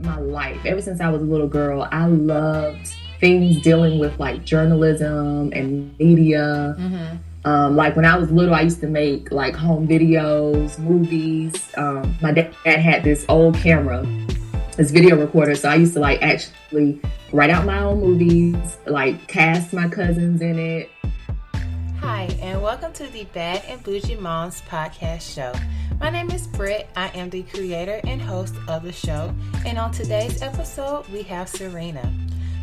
my life. Ever since I was a little girl, I loved things dealing with like journalism and media. Like when I was little, I used to make like home videos, movies. My dad had this old camera, this video recorder. So I used to like actually write out my own movies, like cast my cousins in it. Hi, and welcome to the Bad and Bougie Moms podcast show. My name is Britt. I am the creator and host of the show. And on today's episode, we have Cyrena.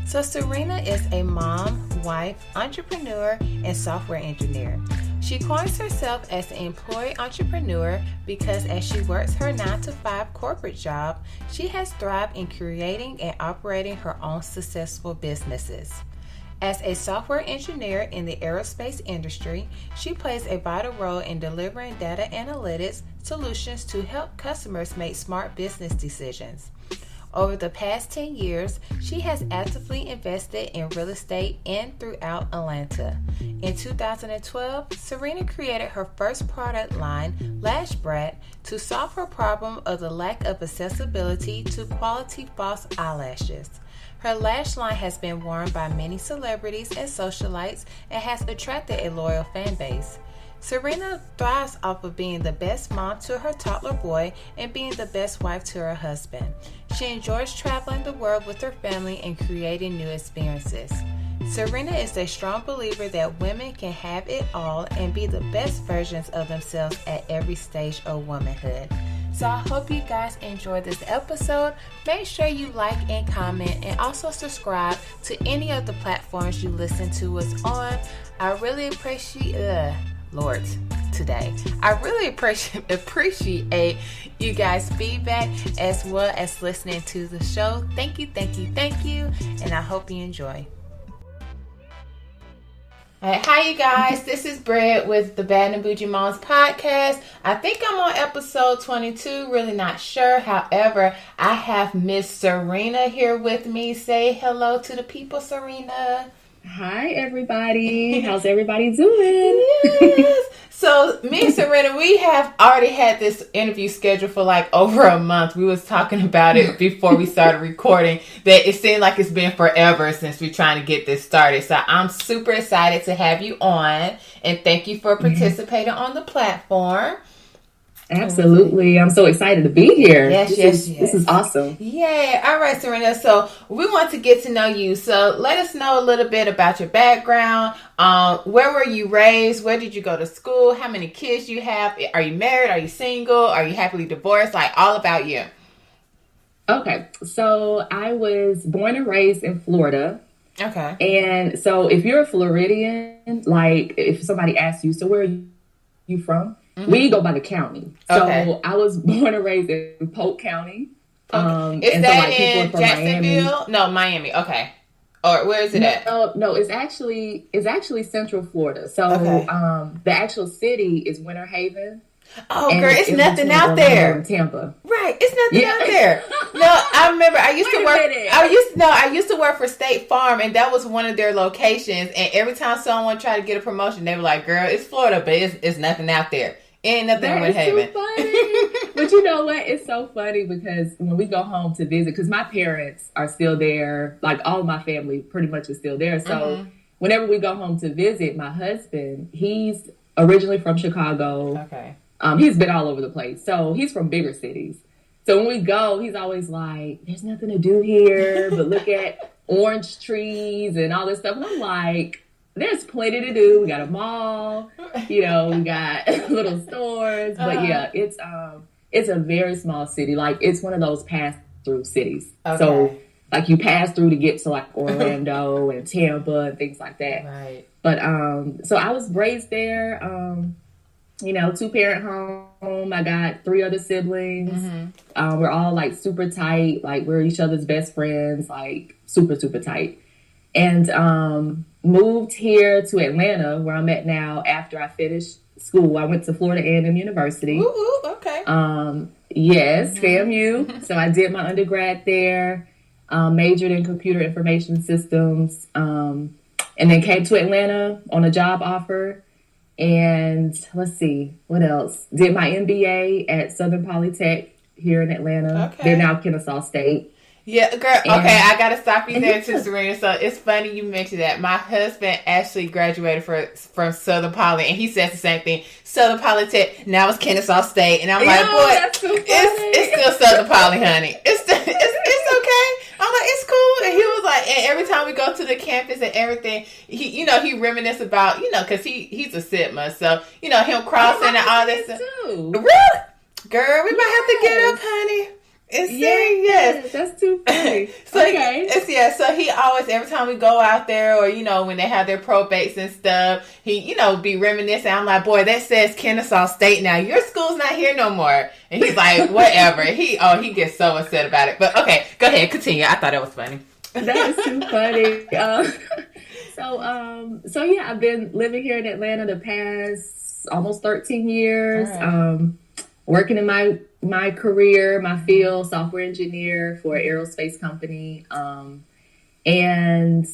So Cyrena is a mom, wife, entrepreneur, and software engineer. She coins herself as an employee entrepreneur because as she works her 9-to-5 corporate job, she has thrived in creating and operating her own successful businesses. As a software engineer in the aerospace industry, she plays a vital role in delivering data analytics solutions to help customers make smart business decisions. Over the past 10 years, she has actively invested in real estate and throughout Atlanta. In 2012, Cyrena created her first product line, Lash Brat, to solve her problem of the lack of accessibility to quality false eyelashes. Her lash line has been worn by many celebrities and socialites and has attracted a loyal fan base. Cyrena thrives off of being the best mom to her toddler boy and being the best wife to her husband. She enjoys traveling the world with her family and creating new experiences. Cyrena is a strong believer that women can have it all and be the best versions of themselves at every stage of womanhood. So I hope you guys enjoyed this episode. Make sure you like and comment and also subscribe to any of the platforms you listen to us on. I really appreciate today. I really appreciate you guys' feedback as well as listening to the show. Thank you, and I hope you enjoy. Hi you guys, this is Britt with the Bad and Bougie Moms podcast. I think I'm on episode 22, really not sure. However, I have Miss Cyrena here with me. Say hello to the people, Cyrena. Hi everybody, how's everybody doing? Yes. So me and Cyrena, we have already had this interview scheduled for like over a month. We was talking about it before we started recording that it seemed like it's been forever since we're trying to get this started. So I'm super excited to have you on and thank you for participating on the platform. Absolutely. I'm so excited to be here. Yes. This is awesome. Yeah. All right, Cyrena. So we want to get to know you. So let us know a little bit about your background. Where were you raised? Where did you go to school? How many kids you have? Are you married? Are you single? Are you happily divorced? Like all about you. Okay. So I was born and raised in Florida. Okay. And so if you're a Floridian, like if somebody asks you, so where are you from? Mm-hmm. We go by the county. Okay. So I was born and raised in Polk County. Is that in Jacksonville? No, Miami. Okay. Or where is it at? No, it's actually Central Florida. So the actual city is Winter Haven. Oh, girl, it's nothing out there. Tampa. Right, it's nothing out there. No, I remember I used to work for State Farm, and that was one of their locations. And every time someone tried to get a promotion, they were like, "Girl, it's Florida, but it's nothing out there. Ain't nothing in Winter Haven." So funny. But you know what? It's so funny because when we go home to visit, because my parents are still there, like all of my family pretty much is still there. So whenever we go home to visit, my husband, he's originally from Chicago. Okay. He's been all over the place. So he's from bigger cities. So when we go, he's always like, there's nothing to do here, but look at orange trees and all this stuff. And I'm like, there's plenty to do. We got a mall, we got little stores. But yeah, it's a very small city. Like it's one of those pass-through cities. Okay. So like you pass through to get to like Orlando and Tampa and things like that. Right. But so I was raised there. 2-parent home. I got 3 other siblings. Mm-hmm. We're all like super tight. Like we're each other's best friends, like super, super tight. And moved here to Atlanta where I'm at now after I finished school. I went to Florida A&M University. Ooh, okay. Yes, FAMU. So I did my undergrad there, majored in computer information systems, and then came to Atlanta on a job offer. And let's see, what else? Did my MBA at Southern Polytech here in Atlanta. Okay. They're now Kennesaw State. Yeah, girl. Okay, I gotta stop you there too, Cyrena. So it's funny you mentioned that. My husband actually graduated from Southern Poly, and he says the same thing. Southern Poly Tech. Now it's Kennesaw State, and I'm like, boy, it's still Southern Poly, honey. It's okay. I'm like, it's cool. And he was like, and every time we go to the campus and everything, he reminisce about, because he's a Sigma, so him crossing and all this stuff. Really, girl, we might have to get up, honey. Yes, that's too funny. So he always, every time we go out there, or when they have their probates and stuff, he be reminiscing. I'm like, boy, that says Kennesaw State now. Your school's not here no more. And he's like, whatever. He gets so upset about it. But okay, go ahead, continue. I thought it was funny. That is too funny. So yeah, I've been living here in Atlanta the past almost 13 years. Right. Working in my career, my field, software engineer for an aerospace company, and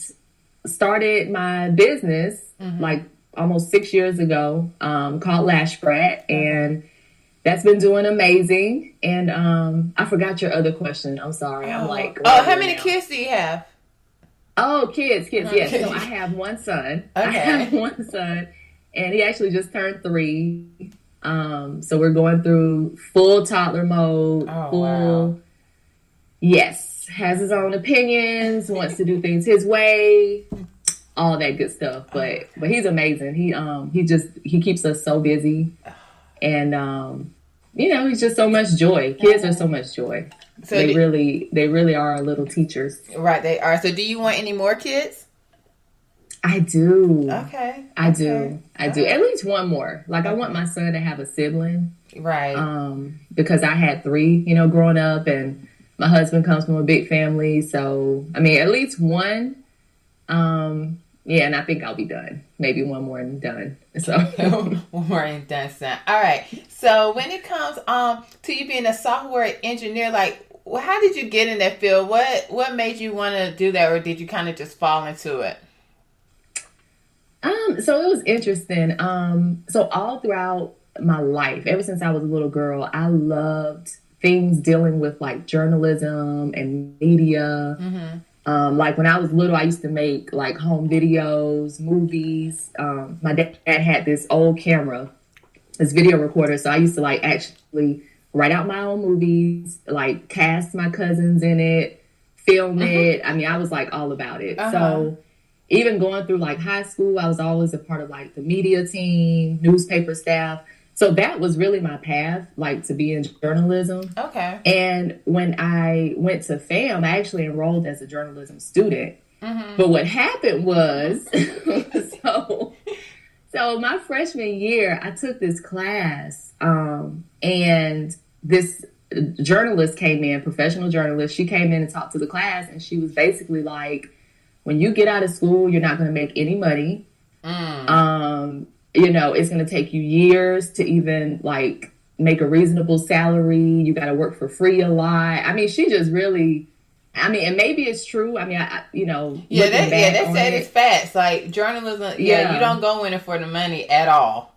started my business like almost 6 years ago, called Lash Brat, and that's been doing amazing. And I forgot your other question. I'm sorry. I'm like, how many kids do you have? Oh, kids. Yes. So I have one son. Okay. I have one son, and he actually just turned 3. So we're going through full toddler mode. Wow. Yes, has his own opinions, wants to do things his way, all that good stuff. But he's amazing. He keeps us so busy, and he's just so much joy. Kids are so much joy. So they really are our little teachers. Right, they are. So do you want any more kids? I do. Okay. I do. At least one more. Like, I want my son to have a sibling. Right. Because I had 3, growing up, and my husband comes from a big family. So, I mean, at least one. And I think I'll be done. Maybe one more and done. So one more and done, son. All right. So when it comes to you being a software engineer, like, how did you get in that field? What made you want to do that, or did you kind of just fall into it? So it was interesting. So all throughout my life, ever since I was a little girl, I loved things dealing with like journalism and media. Like when I was little, I used to make like home videos, movies. My dad had this old camera, this video recorder. So I used to like actually write out my own movies, like cast my cousins in it, film it. I mean, I was like all about it. So even going through like high school, I was always a part of like the media team, newspaper staff. So that was really my path, like to be in journalism. Okay. And when I went to FAM, I actually enrolled as a journalism student. But what happened was, so my freshman year, I took this class, and this journalist came in, professional journalist. She came in and talked to the class, and she was basically like, when you get out of school, you're not going to make any money. It's going to take you years to even like make a reasonable salary. You got to work for free a lot. I mean, she just really, and maybe it's true. I mean, they said it's facts. Like journalism, you don't go in it for the money at all.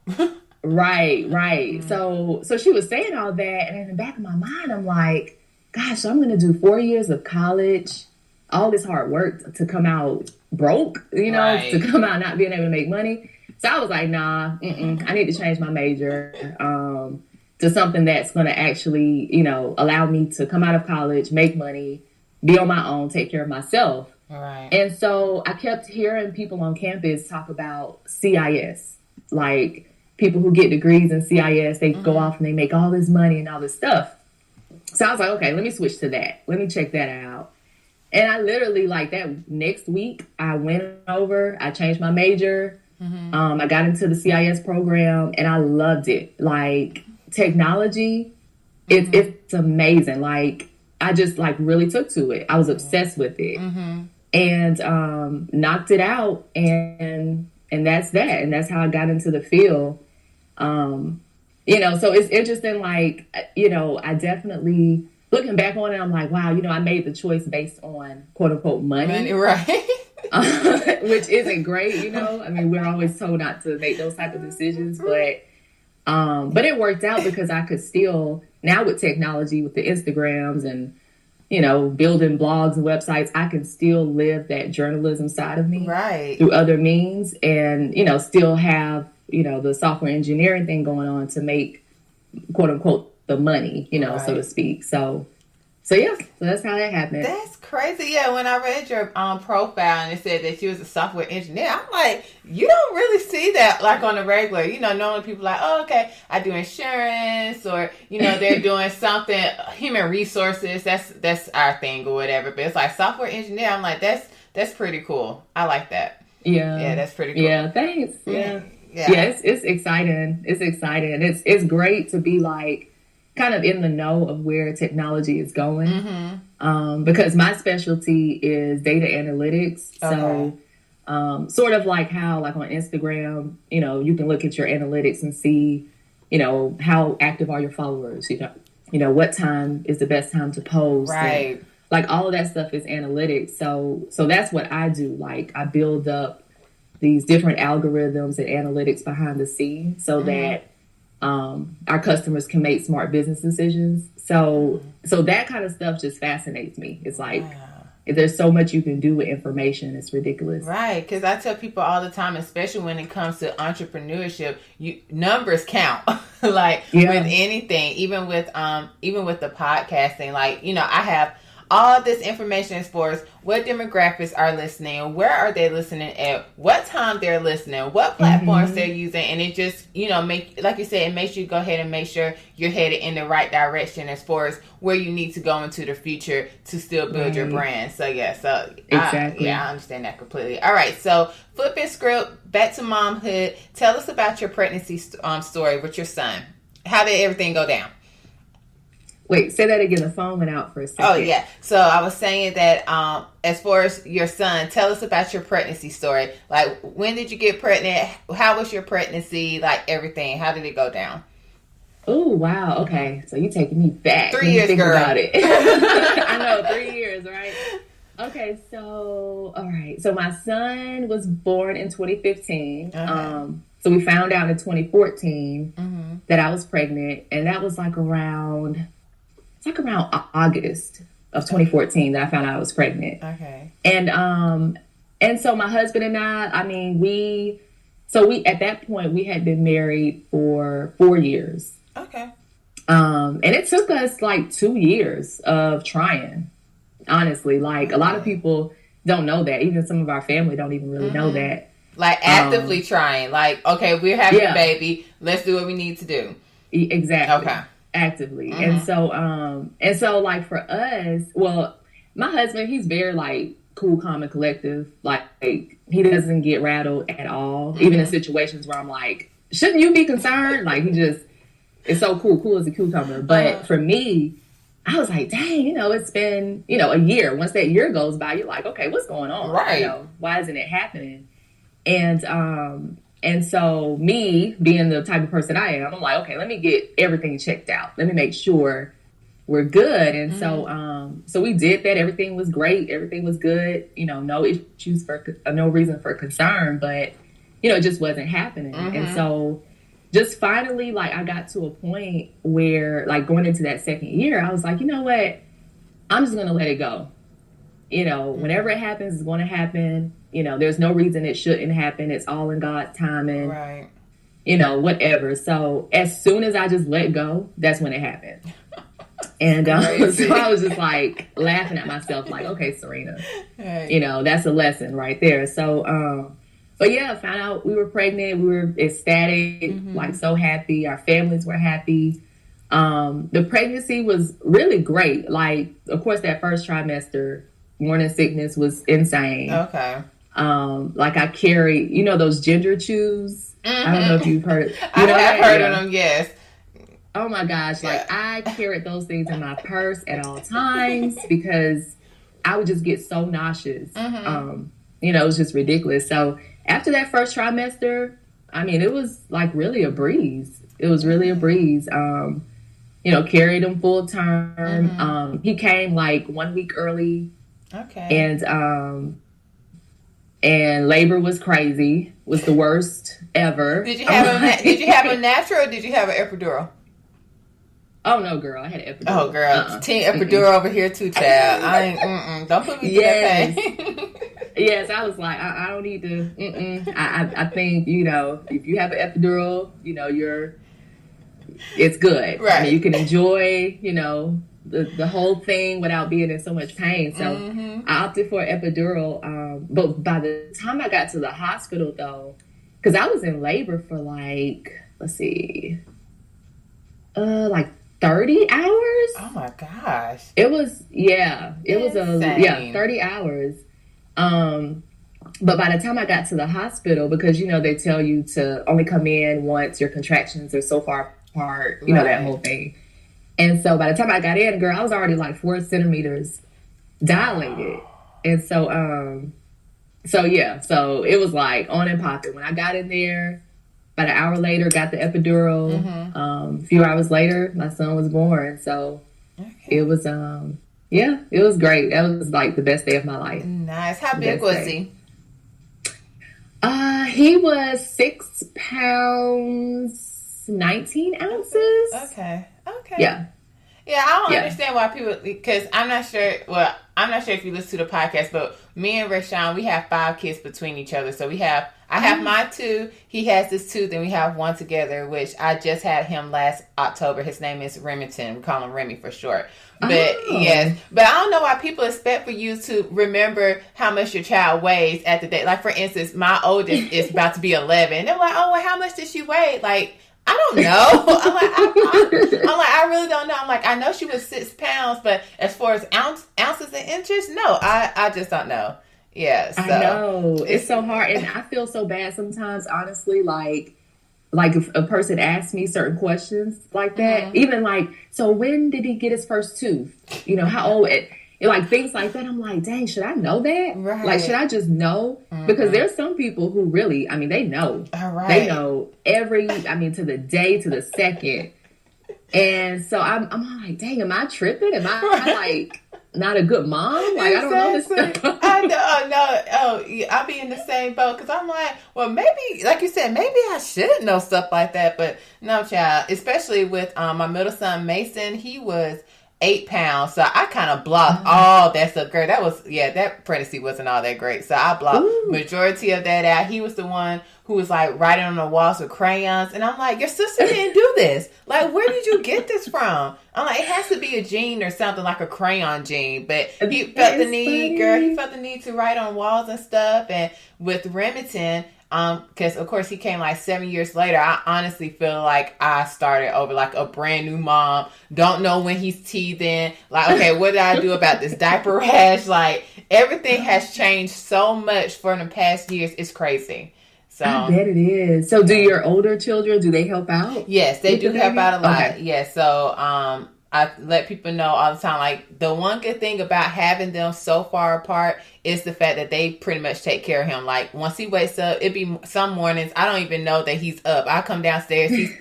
Right. So she was saying all that, and in the back of my mind, I'm like, gosh, so I'm going to do 4 years of college, all this hard work to come out broke, to come out not being able to make money. So I was like, nah, I need to change my major to something that's going to actually, allow me to come out of college, make money, be on my own, take care of myself. Right. And so I kept hearing people on campus talk about C.I.S. Like people who get degrees in C.I.S., they go off and they make all this money and all this stuff. So I was like, okay, let me switch to that. Let me check that out. And I literally, like that next week, I went over, I changed my major. I got into the C.I.S. program, and I loved it. Like technology, it's amazing. Like I just like really took to it. I was obsessed with it, and knocked it out. And that's that. And that's how I got into the field. So it's interesting. Like I definitely, looking back on it, I'm like, wow, I made the choice based on quote unquote money. Right. Which isn't great, I mean, we're always told not to make those type of decisions, but it worked out because I could still, now with technology, with the Instagrams and building blogs and websites, I can still live that journalism side of me right. through other means and, still have, the software engineering thing going on to make, quote unquote, the money, right. so to speak. So yeah, so that's how that happened. That's crazy. Yeah, when I read your profile and it said that you was a software engineer, I'm like, you don't really see that like on the regular. Normally people are like, oh, okay, I do insurance or, they're doing something, human resources. That's our thing or whatever. But it's like software engineer. I'm like, that's pretty cool. I like that. Yeah. Yeah, that's pretty cool. Yeah, thanks. Yeah. Yeah, it's exciting. It's exciting. It's great to be like, kind of in the know of where technology is going, because my specialty is data analytics. Okay. So sort of like how like on Instagram, you can look at your analytics and see, how active are your followers, what time is the best time to post. Right. And, like all of that stuff is analytics. So that's what I do. Like I build up these different algorithms and analytics behind the scenes so that our customers can make smart business decisions. So that kind of stuff just fascinates me. It's like, there's so much you can do with information. It's ridiculous. Right. Because I tell people all the time, especially when it comes to entrepreneurship, numbers count. Like with anything, even with the podcasting, like, I have all this information as far as what demographics are listening, where are they listening at, what time they're listening, what platforms they're using, and it just, like you said, it makes you go ahead and make sure you're headed in the right direction as far as where you need to go into the future to still build your brand. So exactly. I understand that completely. All right, so flipping script, back to momhood. Tell us about your pregnancy story with your son. How did everything go down? Wait, say that again. The phone went out for a second. Oh, yeah. So I was saying that as far as your son, tell us about your pregnancy story. Like, when did you get pregnant? How was your pregnancy? Like, everything. How did it go down? Oh, wow. Okay. So you're taking me back. 3 years, think girl. About it. I know, 3 years, right? Okay, so, all right. So my son was born in 2015. Okay. So we found out in 2014 that I was pregnant. And that was like around August of 2014 that I found out I was pregnant. Okay. And so my husband and I mean, we at that point we had been married for 4 years. Okay. And it took us like 2 years of trying, honestly. Like a lot of people don't know that. Even some of our family don't even really know that. Like actively trying. Like, okay, we're having a baby. Let's do what we need to do. Exactly. Okay. Actively. And so like for us, well, my husband, he's very like cool, calm, and collective. Like he doesn't get rattled at all, even in situations where I'm like, shouldn't you be concerned? Like he just is so cool as a cucumber. But for me, I was like, dang, it's been, a year. Once that year goes by, you're like, okay, what's going on? Right. Why isn't it happening? And so me being the type of person I am, I'm like, okay, let me get everything checked out. Let me make sure we're good. And so we did that. Everything was great. Everything was good. No issues no reason for concern, but it just wasn't happening. And so just finally, like I got to a point where like going into that second year, I was like, you know what? I'm just going to let it go. Whenever it happens, it's going to happen. There's no reason it shouldn't happen. It's all in God's timing. Right. Whatever. So as soon as I just let go, that's when it happened. And so I was just like laughing at myself like, okay, Cyrena, that's a lesson right there. So, but yeah, found out we were pregnant. We were ecstatic, like so happy. Our families were happy. The pregnancy was really great. Like, of course, that first trimester, morning sickness was insane. Okay. Like I carry, those ginger chews. I don't know if you've heard. I have heard of them. Yes. Oh my gosh! Like I carried those things in my purse at all times because I would just get so nauseous. It was just ridiculous. So after that first trimester, I mean, it was like really a breeze. It was really a breeze. Carried him full term. He came like 1 week early. Okay. And labor was crazy. Was the worst ever. Did you have a natural or did you have an epidural? Oh no, girl, I had an epidural. Oh, girl, team epidural over here too, child. I ain't. Don't put me through that pain. Yes, I was like, I don't need to. I think if you have an epidural, it's good. Right. I mean, you can enjoy, the whole thing without being in so much pain. So I opted for an epidural. But by the time I got to the hospital, though, because I was in labor for like 30 hours. Oh my gosh. It was, it was 30 hours. But by the time I got to the hospital, because, they tell you to only come in once your contractions are so far apart, that whole thing. And so by the time I got in, girl, I was already like 4 centimeters dilated. And so it was like on and popping. When I got in there, about an hour later, got the epidural. A few hours later, my son was born. So it was, it was great. That was like the best day of my life. Nice. How big was he? He was 6 pounds, 19 ounces. Okay. Yeah. Yeah, I don't understand why people, because I'm not sure if you listen to the podcast, but me and Rashawn, we have 5 kids between each other. So I have my 2, he has this 2, then we have 1 together, which I just had him last October. His name is Remington. We call him Remi for short. But yes, but I don't know why people expect for you to remember how much your child weighs at the day. Like, for instance, my oldest is about to be 11. And they're like, oh, well, how much does she weigh? Like, I don't know. I'm like, I really don't know. I'm like, I know she was 6 pounds, but as far as ounces and inches, no, I just don't know. Yeah, so. I know. It's so hard. And I feel so bad sometimes, honestly, like if a person asks me certain questions like that, even like, so when did he get his first tooth? How old? Like things like that. I'm like, dang, should I know that? Right. Like, should I just know? Because there's some people who really, they know. All right. They know to the day, to the second. And so I'm like, dang, am I tripping? Am I like not a good mom? Like, I don't know this stuff. I know. No. I'll be in the same boat because I'm like, well, maybe, like you said, maybe I should know stuff like that. But no, child, especially with my middle son, Mason, he was 8 pounds. So I kind of blocked all that stuff. Girl, that pregnancy wasn't all that great. So I blocked majority of that out. He was the one who was like writing on the walls with crayons. And I'm like, your sister didn't do this. Like, where did you get this from? I'm like, it has to be a gene or something, like a crayon gene. But he felt the need, girl. He felt the need to write on walls and stuff. And with Remington, because of course he came like 7 years later, I honestly feel like I started over like a brand new mom. Don't know when he's teething. Like, okay, what did I do about this diaper rash? Like, everything has changed so much for the past years. It's crazy. So I bet it is. So do your older children, do they help out? Yes, they do help out a lot. Okay. Yeah, so I let people know all the time, like, the one good thing about having them so far apart is the fact that they pretty much take care of him. Like, once he wakes up, it'd be some mornings, I don't even know that he's up. I come downstairs, he's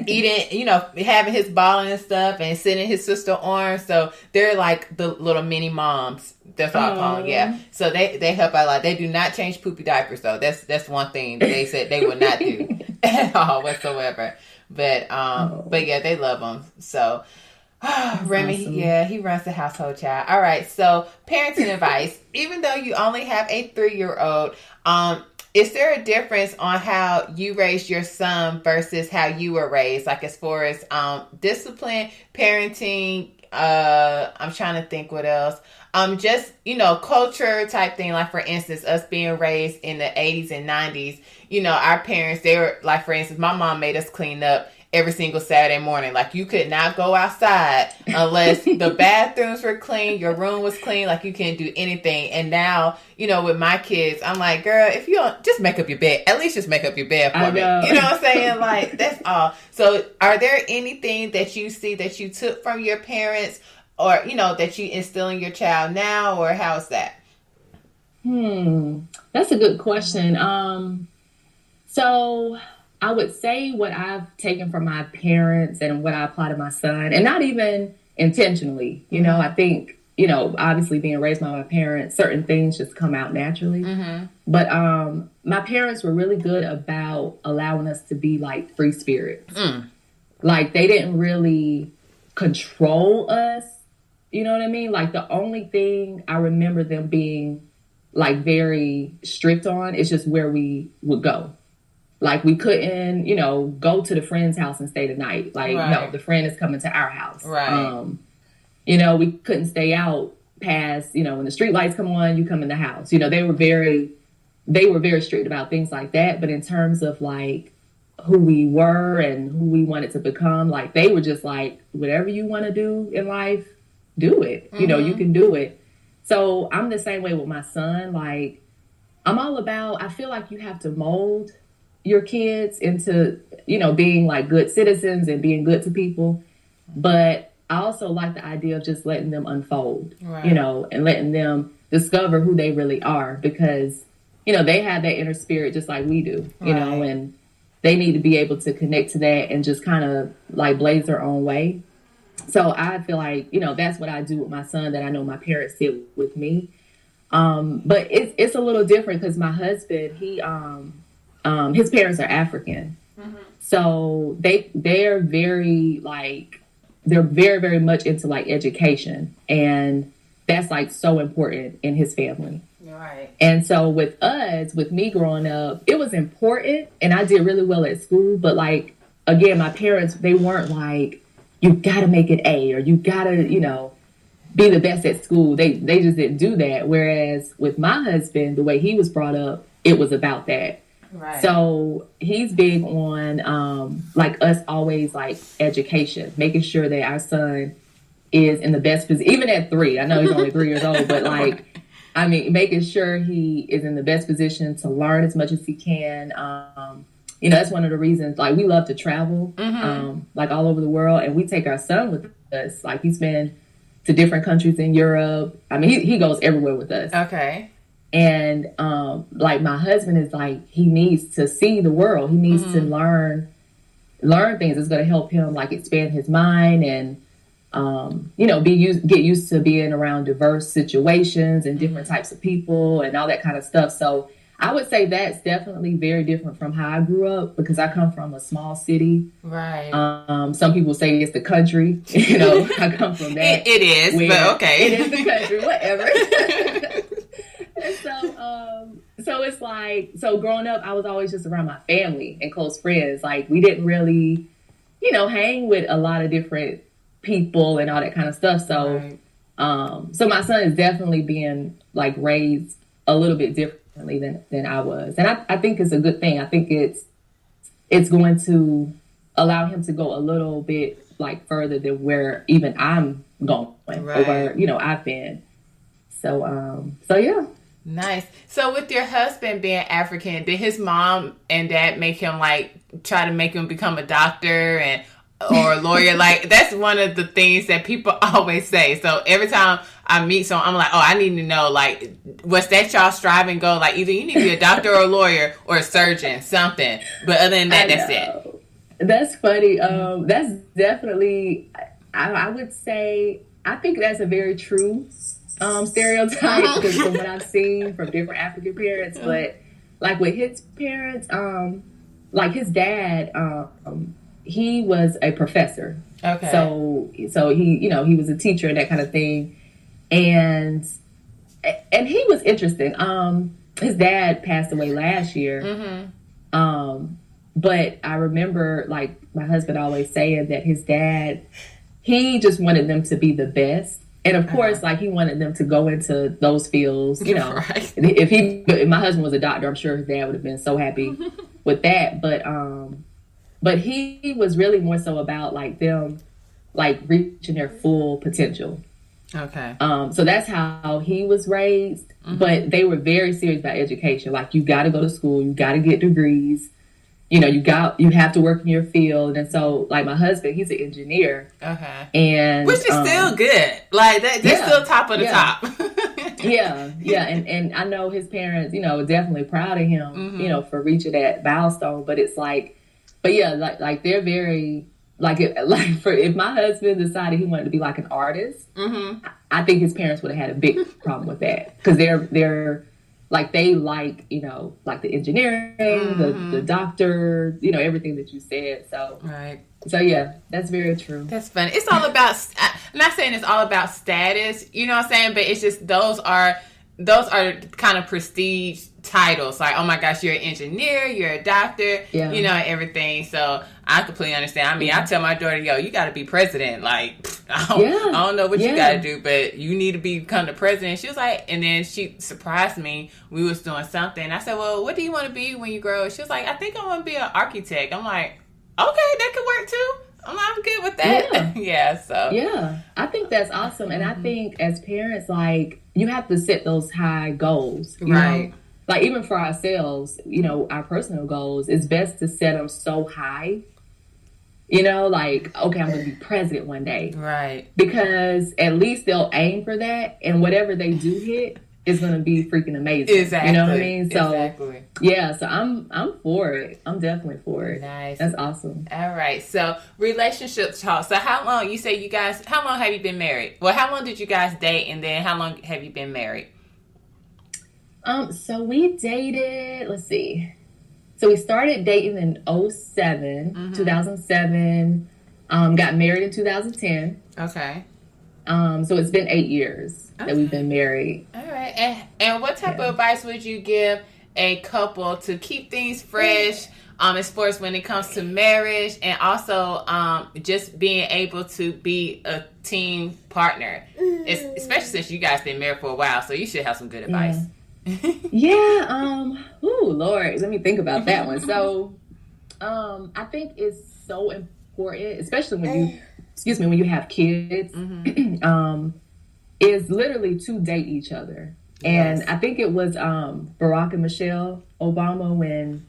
eating, having his ball and stuff and sitting in his sister's arms. So they're like the little mini moms. That's what I call them, yeah. So they help out a lot. They do not change poopy diapers, though. That's one thing that they said they would not do at all whatsoever. But yeah, they love them. So Remi, awesome. Yeah, he runs the household, child. All right, so parenting advice. Even though you only have a 3-year-old, is there a difference on how you raised your son versus how you were raised? Like, as far as discipline, parenting, I'm trying to think what else. Just, culture type thing. Like, for instance, us being raised in the 80s and 90s, our parents, they were, like, for instance, my mom made us clean up every single Saturday morning. Like, you could not go outside unless the bathrooms were clean, your room was clean, like, you can't do anything. And now, with my kids, I'm like, girl, if you don't, just make up your bed. At least just make up your bed for me. You know what I'm saying? Like, that's all. So are there anything that you see that you took from your parents or, that you instill in your child now, or how is that? That's a good question. So I would say what I've taken from my parents and what I apply to my son, and not even intentionally, I think, obviously being raised by my parents, certain things just come out naturally. But my parents were really good about allowing us to be like free spirits. Like, they didn't really control us. You know what I mean? Like, the only thing I remember them being, like, very strict on is just where we would go. Like, we couldn't, you know, go to the friend's house and stay the night. Like, no, the friend is coming to our house. Right. You know, we couldn't stay out past, you know, when the street lights come on, you come in the house. You know, they were very strict about things like that. But in terms of, like, who we were and who we wanted to become, like, they were just like, whatever you want to do in life, do it. You know, you can do it. So I'm the same way with my son. Like, I'm all about, I feel like you have to mold your kids into, you know, being like good citizens and being good to people. But I also like the idea of just letting them unfold, you know, and letting them discover who they really are, because, you know, they have that inner spirit just like we do, you know, and they need to be able to connect to that and just kind of like blaze their own way. So I feel like, you know, that's what I do with my son that I know my parents did with me. But it's a little different because my husband, his parents are African. So they're very like, they're very, very much into like education. And that's like so important in his family. Right. And so with us, with me growing up, it was important and I did really well at school. But like, again, my parents, they weren't like, you got to make an A or you got to, you know, be the best at school. They just didn't do that. Whereas with my husband, the way he was brought up, it was about that. Right. So he's big on like us always like education, making sure that our son is in the best position, even at 3. I know he's only 3 years old, but like, I mean, making sure he is in the best position to learn as much as he can. You know, that's one of the reasons, like, we love to travel, like, all over the world. And we take our son with us. Like, he's been to different countries in Europe. I mean, he goes everywhere with us. Okay. And, like, my husband is, like, he needs to see the world. He needs to learn things. It's going to help him, like, expand his mind and, you know, get used to being around diverse situations and different types of people and all that kind of stuff. So I would say that's definitely very different from how I grew up because I come from a small city. Right. Some people say it's the country. You know, I come from that. It is, but okay. It is the country, whatever. And so it's like, so growing up, I was always just around my family and close friends. Like, we didn't really, you know, hang with a lot of different people and all that kind of stuff. So, so my son is definitely being like raised a little bit differently than I was. And I think it's a good thing. I think it's going to allow him to go a little bit like further than where even I'm going or where, you know, I've been. So yeah. Nice. So with your husband being African, did his mom and dad make him like try to make him become a doctor or a lawyer? Like, that's one of the things that people always say. So every time I meet someone, I'm like, oh, I need to know, like, what's that y'all strive and go? Like, either you need to be a doctor or a lawyer or a surgeon, something. But other than that, that's it. That's funny. That's definitely, I would say, I think that's a very true stereotype because from what I've seen from different African parents. But like with his parents, like his dad, he was a professor. Okay. So he, you know, he was a teacher and that kind of thing. And he was interesting. His dad passed away last year. But I remember like my husband always saying that his dad, he just wanted them to be the best. And of course, like he wanted them to go into those fields, you know. Right. If my husband was a doctor, I'm sure his dad would have been so happy with that. But he was really more so about like them, like reaching their full potential. Okay. So that's how he was raised. But they were very serious about education. Like, you got to go to school, you got to get degrees. You know, you have to work in your field. And so, like, my husband, he's an engineer. Okay. And which is still good. Like, that's still top of the top. Yeah. And I know his parents, you know, definitely proud of him, you know, for reaching that milestone. But it's like, but yeah, like they're very, if my husband decided he wanted to be like an artist, I think his parents would have had a big problem with that. Because they're like they like, you know, like the engineering, the doctor, you know, everything that you said. So, so yeah, that's very true. That's funny. It's all about, I'm not saying it's all about status, you know what I'm saying? But it's just, those are kind of prestige titles. Like, oh my gosh, you're an engineer, you're a doctor, you know, everything. So I completely understand. I mean, I tell my daughter, yo, you got to be president. Like, I don't know what you got to do, but you need to become the president. She was like, and then she surprised me. We was doing something. I said, well, what do you want to be when you grow up? She was like, I think I want to be an architect. I'm like, okay, that could work too. I'm good with that. Yeah. I think that's awesome. And I think as parents, like, you have to set those high goals. You know? Like, even for ourselves, you know, our personal goals, it's best to set them so high. You know, like, okay, I'm going to be president one day. Right. Because at least they'll aim for that. And whatever they do hit is going to be freaking amazing. Exactly. You know what I mean? So, yeah, so I'm for it. I'm definitely for it. Nice. That's awesome. All right. So, relationship talk. So, how long, you say you guys, how long have you been married? Well, how long did you guys date? And then how long have you been married? So we dated, let's see. So we started dating in 2007, got married in 2010. Okay. So it's been 8 years that we've been married. All right. And what type of advice would you give a couple to keep things fresh, as far as when it comes to marriage, and also just being able to be a team partner, especially since you guys been married for a while, so you should have some good advice. Lord, let me think about that one. So, I think it's so important, especially when you have kids, is literally to date each other. And I think it was Barack and Michelle Obama when,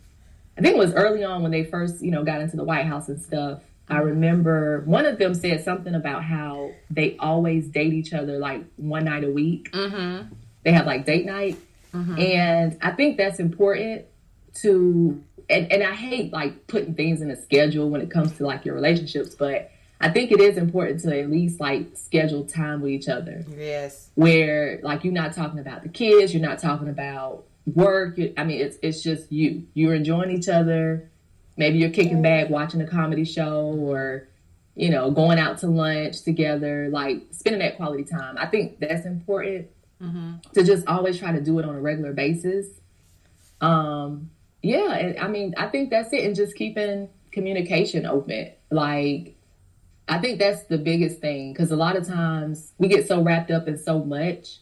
I think it was early on when they first, you know, got into the White House and stuff. I remember one of them said something about how they always date each other like one night a week. They have like date night. And I think that's important to, and I hate like putting things in a schedule when it comes to like your relationships, but I think it is important to at least like schedule time with each other. Yes. Where like you're not talking about the kids, you're not talking about work. It's just you. You're enjoying each other. Maybe you're kicking back, watching a comedy show, or, you know, going out to lunch together, like spending that quality time. I think that's important. To just always try to do it on a regular basis. And I think that's it. And just keeping communication open. Like, I think that's the biggest thing. Because a lot of times we get so wrapped up in so much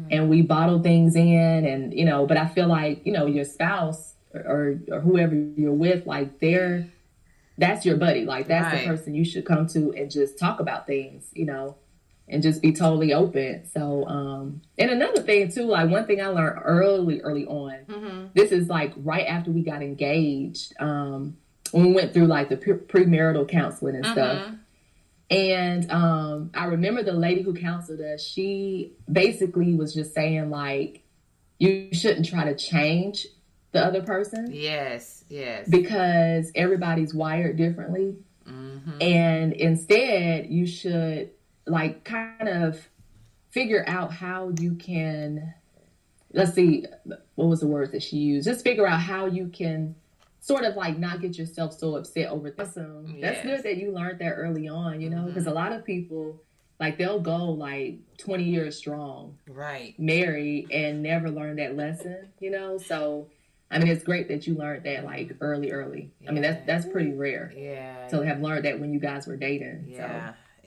and we bottle things in. And, you know, but I feel like, you know, your spouse or whoever you're with, like that's your buddy. Like, that's the person you should come to and just talk about things, you know. And just be totally open. So, and another thing too, like one thing I learned early on, this is like right after we got engaged, when we went through like the premarital counseling and stuff. And I remember the lady who counseled us, she basically was just saying like, you shouldn't try to change the other person. Yes. Because everybody's wired differently. And instead you should like kind of figure out how you can, let's see, what was the word that she used? Just figure out how you can sort of like not get yourself so upset over this. So that's good that you learned that early on, you know, because a lot of people, like they'll go like 20 years strong, married, and never learn that lesson, you know? So, I mean, it's great that you learned that like early. I mean, that's pretty rare to have learned that when you guys were dating. So.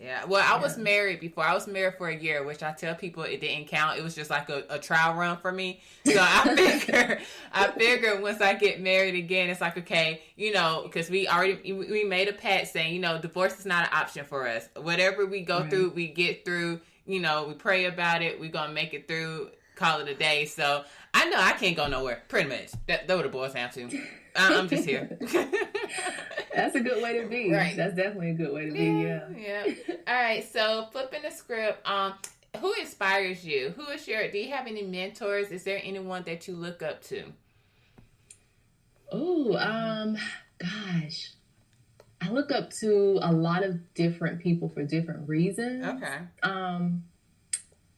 Yeah. Well, I was married before. I was married for a year, which I tell people it didn't count. It was just like a trial run for me. So I figure once I get married again, it's like, okay, you know, because we made a pact saying, you know, divorce is not an option for us. Whatever we go through, we get through, you know, we pray about it. We're going to make it through, call it a day. So I know I can't go nowhere, pretty much. That's what it boils down to. I'm just here. That's a good way to be. Right. That's definitely a good way to be. Yeah. All right. So flipping the script, who inspires you? Do you have any mentors? Is there anyone that you look up to? Oh, gosh. I look up to a lot of different people for different reasons. Okay.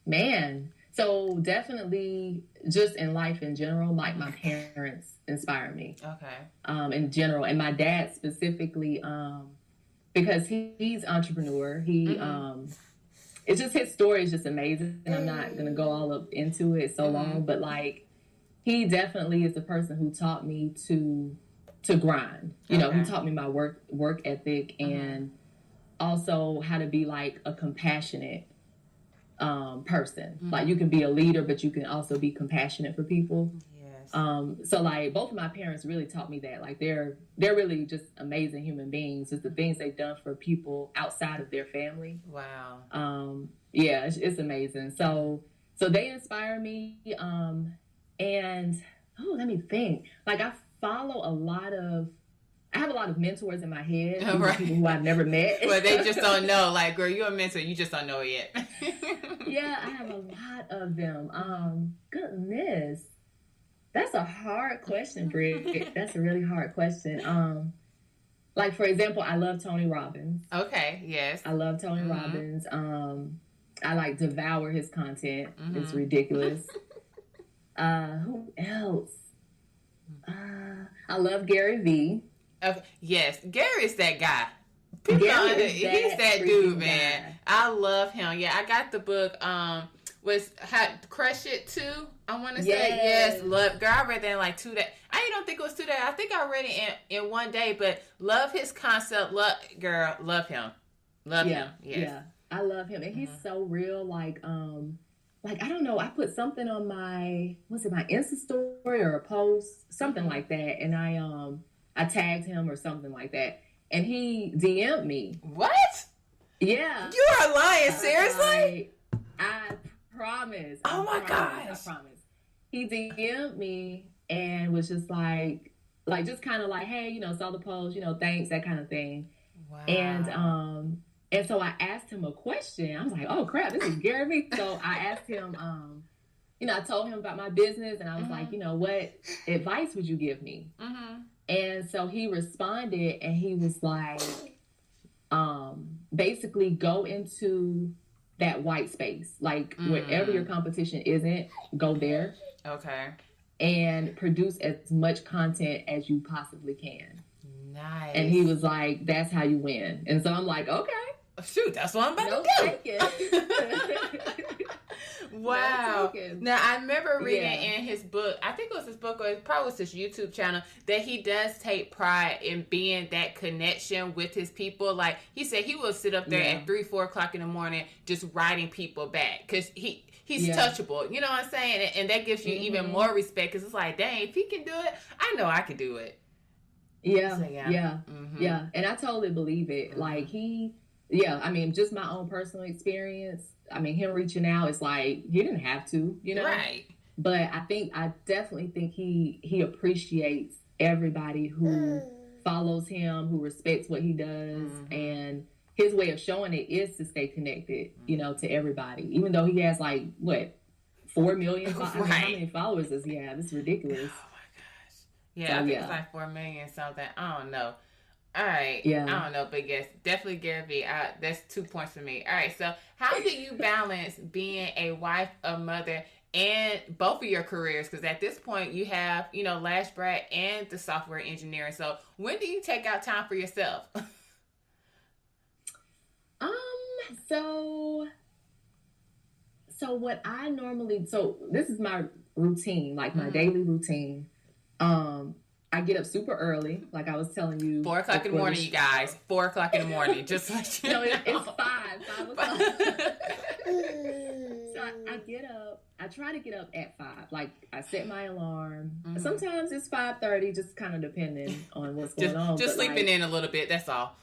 Man. So definitely just in life in general, like my parents inspire me. Okay. In general. And my dad specifically, because he's entrepreneur. It's just his story is just amazing. And I'm not going to go all up into it so long, but like he definitely is the person who taught me to grind. You know, who taught me my work ethic and also how to be like a compassionate person. Like you can be a leader, but you can also be compassionate for people. Yes. So like both of my parents really taught me that. Like they're really just amazing human beings. Just the things they've done for people outside of their family. Wow. Yeah, it's amazing. So they inspire me. And let me think. Like I have a lot of mentors in my head. Right. People who I've never met. But they just don't know. Like, girl, you're a mentor. You just don't know it yet. Yeah, I have a lot of them. Goodness. That's a hard question, Britt. That's a really hard question. Like, for example, I love Tony Robbins. Okay, yes. I love Tony Robbins. I like devour his content. It's ridiculous. Who else? I love Gary Vee. Yes, Gary's that guy. He's that dude, man. Guy. I love him. Yeah, I got the book. Was Crush It too? I want to say yes. Love, girl, I read that in like 2 days. I don't think it was 2 days. I think I read it in 1 day. But love his concept. Love him. Love him. Yes. Yeah, I love him, and he's so real. Like I don't know. I put something on my my Insta story or a post, something like that, and I tagged him or something like that, and he DM'd me. What? Yeah. You are lying. Seriously? I promise. Oh my gosh. I promise. He DM'd me and was just like just kind of like, hey, saw the post, thanks, that kind of thing. Wow. And so I asked him a question. I was like, oh crap, this is Gary Vee. So I asked him, I told him about my business, and I was like, what advice would you give me? And so he responded, and he was like, basically go into that white space. Like wherever your competition isn't, go there. Okay. And produce as much content as you possibly can. Nice. And he was like, that's how you win. And so I'm like, okay. Shoot, that's what I'm about to do. Wow. Now, I remember reading in his book, I think it was his book or it probably was his YouTube channel, that he does take pride in being that connection with his people. Like, he said he will sit up there at 3, 4 o'clock in the morning just writing people back because he's touchable. You know what I'm saying? And that gives you even more respect because it's like, dang, if he can do it, I know I can do it. Yeah. So, yeah. And I totally believe it. Like, I mean, just my own personal experience. I mean, him reaching out, it's like, he didn't have to, Right. But I definitely think he appreciates everybody who follows him, who respects what he does. And his way of showing it is to stay connected, to everybody. Even though he has 4 million followers. Right. How many followers does he have? It's ridiculous. Oh my gosh. Yeah, so, I think it's like 4 million something. I don't know. All right. Yeah. I don't know, but yes, definitely Gary Vee. That's 2 points for me. All right. So how do you balance being a wife, a mother, and both of your careers? Because at this point you have, Lash Brat and the software engineering. So when do you take out time for yourself? So what I normally, this is my routine, like my daily routine. I get up super early, like I was telling you. 4 o'clock in the morning, you guys. 4 o'clock in the morning, just like you know. It's 5 o'clock. So I get up. I try to get up at 5. Like I set my alarm. Sometimes it's 5:30, just kind of depending on what's going on. Just sleeping in a little bit. That's all.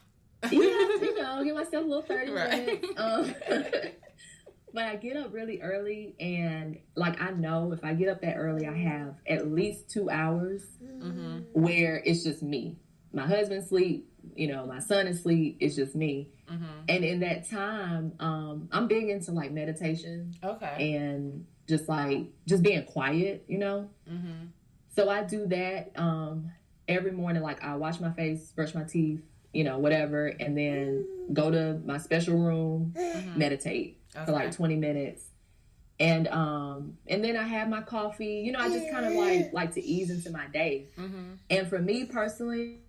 Yeah, give myself a little 30 minutes. But I get up really early, and I know if I get up that early, I have at least 2 hours where it's just me. My husband sleep, my son is asleep. It's just me. And in that time, I'm big into meditation. Okay. And just being quiet, So I do that every morning. I wash my face, brush my teeth, whatever, and then go to my special room, meditate for 20 minutes. And then I have my coffee. You know, I just kind of like to ease into my day. Mm-hmm. And for me personally,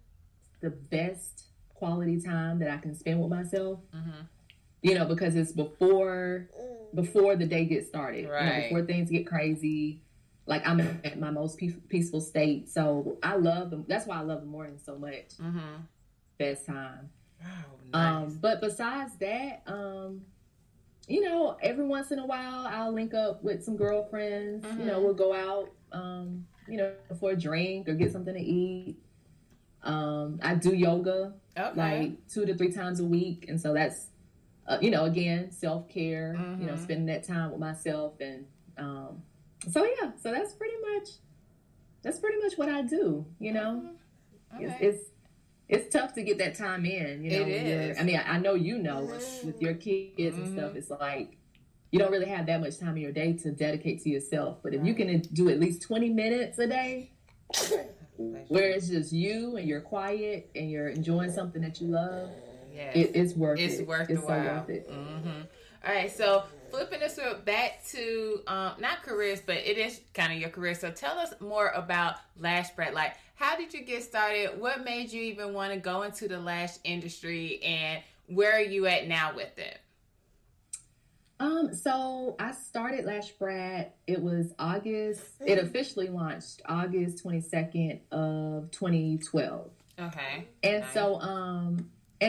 the best quality time that I can spend with myself, Mm-hmm. you know, because it's before the day gets started, Right. you know, before things get crazy. Like I'm at my most peaceful state. So I love them. That's why I love the morning so much. Mm-hmm. Best time. Oh, nice. But besides that, you know, every once in a while I'll link up with some girlfriends. Mm-hmm. You know, we'll go out, you know, for a drink or get something to eat. I do yoga like 2 to 3 times a week, and so that's you know, again, self-care. Mm-hmm. You know, spending that time with myself, and so yeah, so that's pretty much what I do. You know, Okay. it's tough to get that time in. You know, It is. I mean, I know you know with your kids and stuff, it's like you don't really have that much time in your day to dedicate to yourself. But if you can do at least 20 minutes a day, where it's just you and you're quiet and you're enjoying something that you love, it's worth it. It's worth it's the so while. worth it. Mm-hmm. All right, so flipping this back to not careers, but it is kind of your career. So tell us more about Lash Brat. Like, how did you get started? What made you even want to go into the lash industry, and where are you at now with it? So I started Lash Brat. It was August. It officially launched August 22nd of 2012. Okay. And nice.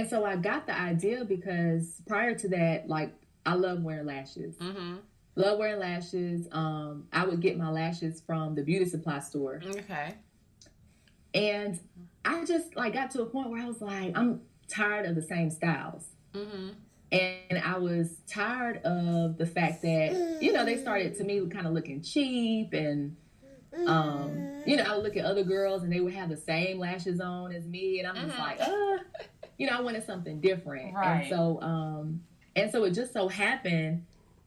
so I got the idea because prior to that, like, I love wearing lashes. Mm-hmm. Love wearing lashes. I would get my lashes from the beauty supply store. Okay. And I just like got to a point where I was like, I'm tired of the same styles. Mm-hmm. And I was tired of the fact that, you know, they started to me kind of looking cheap. And, you know, I would look at other girls and they would have the same lashes on as me. And I'm just like, you know, I wanted something different. Right. And so it just so happened,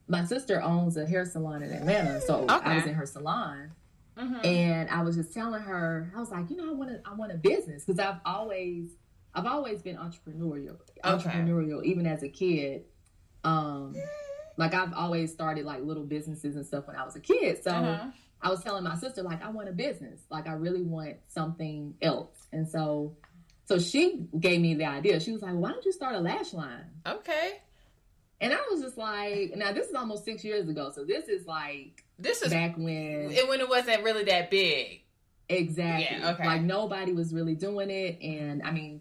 my sister owns a hair salon in Atlanta. So I was in her salon. Mm-hmm. And I was just telling her, I was like, you know, I want a business, because I've always been entrepreneurial, even as a kid. Like I've always started like little businesses and stuff when I was a kid. So I was telling my sister, like, I want a business. Like, I really want something else. And so she gave me the idea. She was like, well, why don't you start a lash line? Okay. And I was just like, now this is almost 6 years ago. So this is back when it wasn't really that big. Exactly. Yeah, okay. Like nobody was really doing it. And I mean,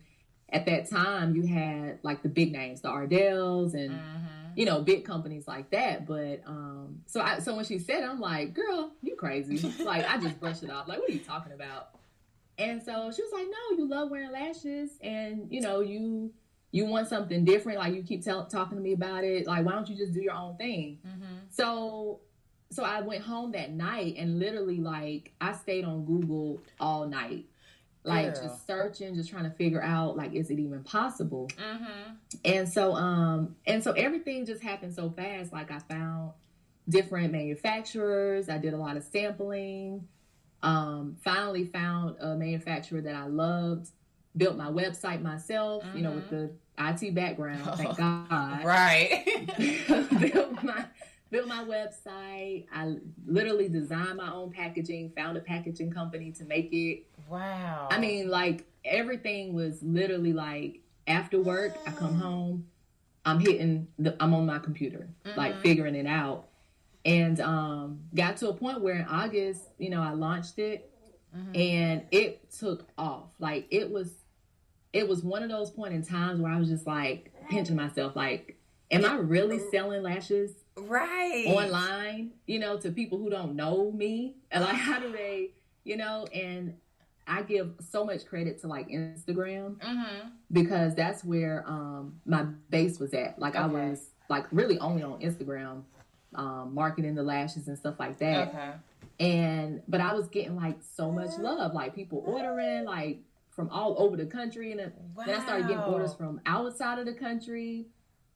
at that time you had like the big names, the Ardells and, you know, big companies like that. But, so when she said it, I'm like, girl, you crazy. Like, I just brushed it off. Like, what are you talking about? And so she was like, no, you love wearing lashes, and, you know, you want something different. Like, you keep talking to me about it. Like, why don't you just do your own thing? Mm-hmm. So I went home that night and literally, like, I stayed on Google all night. Like, just searching, just trying to figure out, like, is it even possible? Mm-hmm. And so everything just happened so fast. Like, I found different manufacturers. I did a lot of sampling. Finally found a manufacturer that I loved. Built my website myself, you know, with the IT background. Thank God. Right. built my website. I literally designed my own packaging. Found a packaging company to make it. Wow. I mean, like, everything was literally like, after work, I come home, I'm on my computer, like, figuring it out. And got to a point where in August, you know, I launched it, and it took off. Like, it was one of those point in times where I was just like pinching myself, like, am I really selling lashes online, you know, to people who don't know me? And like, how do they, you know? And I give so much credit to like Instagram, because that's where my base was at. Like, I was like really only on Instagram, marketing the lashes and stuff like that. But I was getting like so much love, like people ordering like from all over the country, and then I started getting orders from outside of the country.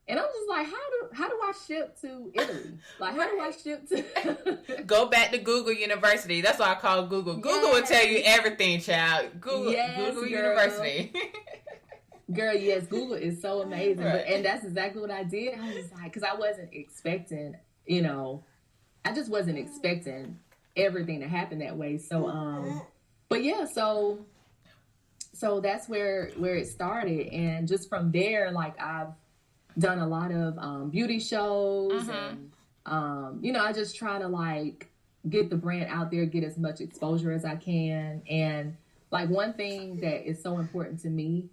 And I'm just like, how do I ship to Italy? Like, how do I ship to... Go back to Google University. That's why I call Google. Google will tell you everything, child. Google University. Girl, yes, Google is so amazing. And that's exactly what I did. I was like, because I wasn't expecting, you know, I just wasn't expecting everything to happen that way. So, but yeah, so that's where it started. And just from there, like I've done a lot of beauty shows and, I just try to like get the brand out there, get as much exposure as I can. And like one thing that is so important to me,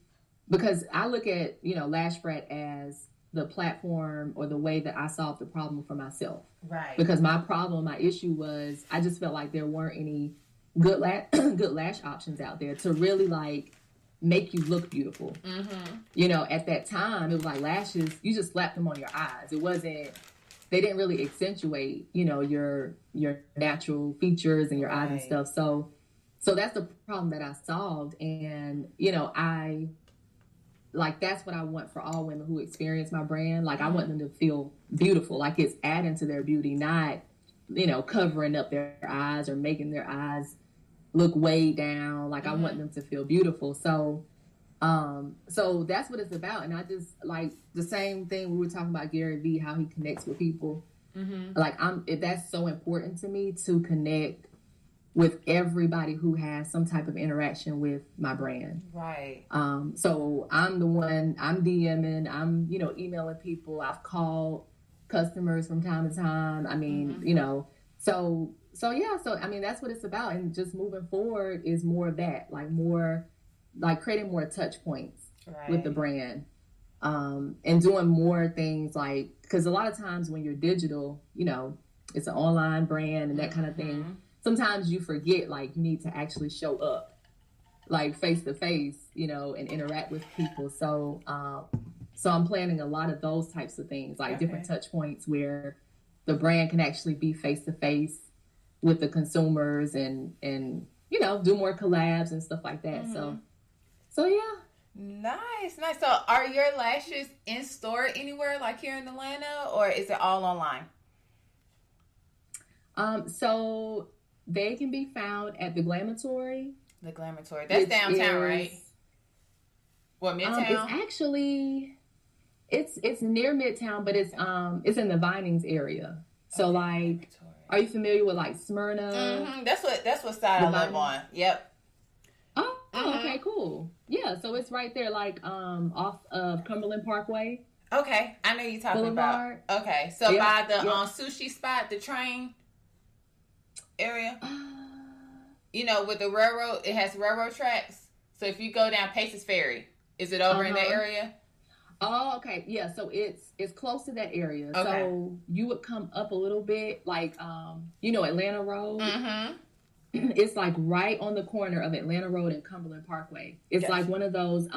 because I look at, Lash Brat as the platform or the way that I solved the problem for myself. Right. Because my issue was I just felt like there weren't any good lash options out there to really like make you look beautiful. At that time, it was like lashes, you just slapped them on your eyes. They didn't really accentuate, your natural features and your eyes and stuff. So that's the problem that I solved. And, that's what I want for all women who experience my brand. Like, I want them to feel beautiful. Like, it's adding to their beauty, not, covering up their eyes or making their eyes look way down. Like, I want them to feel beautiful. So that's what it's about. And I just, like, the same thing we were talking about Gary Vee, how he connects with people. Like, that's so important to me to connect with everybody who has some type of interaction with my brand. Right. So I'm the one, I'm DMing, I'm, emailing people. I've called customers from time to time. I mean, so I mean, that's what it's about. And just moving forward is more of that, like creating more touch points with the brand. And doing more things like, because a lot of times when you're digital, it's an online brand and that kind of thing. Sometimes you forget, like, you need to actually show up, like, face to face, and interact with people. So I'm planning a lot of those types of things, like different touch points where the brand can actually be face to face with the consumers and do more collabs and stuff like that. So yeah. Nice. So are your lashes in store anywhere, like here in Atlanta, or is it all online? So they can be found at the Glamatory. The Glamatory. That's downtown, right? What, Midtown? It's actually it's near Midtown, but it's in the Vinings area. So like, are you familiar with like Smyrna? That's what side I live on. Yep. Oh, okay, cool. Yeah, so it's right there, like off of Cumberland Parkway. Okay, I know you're talking Boulevard. about. Okay, so by the sushi spot, the train area, with the railroad, it has railroad tracks. So if you go down Pace's Ferry, is it over in that area? Oh, okay. Yeah, so it's close to that area. Okay. So you would come up a little bit, like Atlanta Road. It's like right on the corner of Atlanta Road and Cumberland Parkway. It's like one of those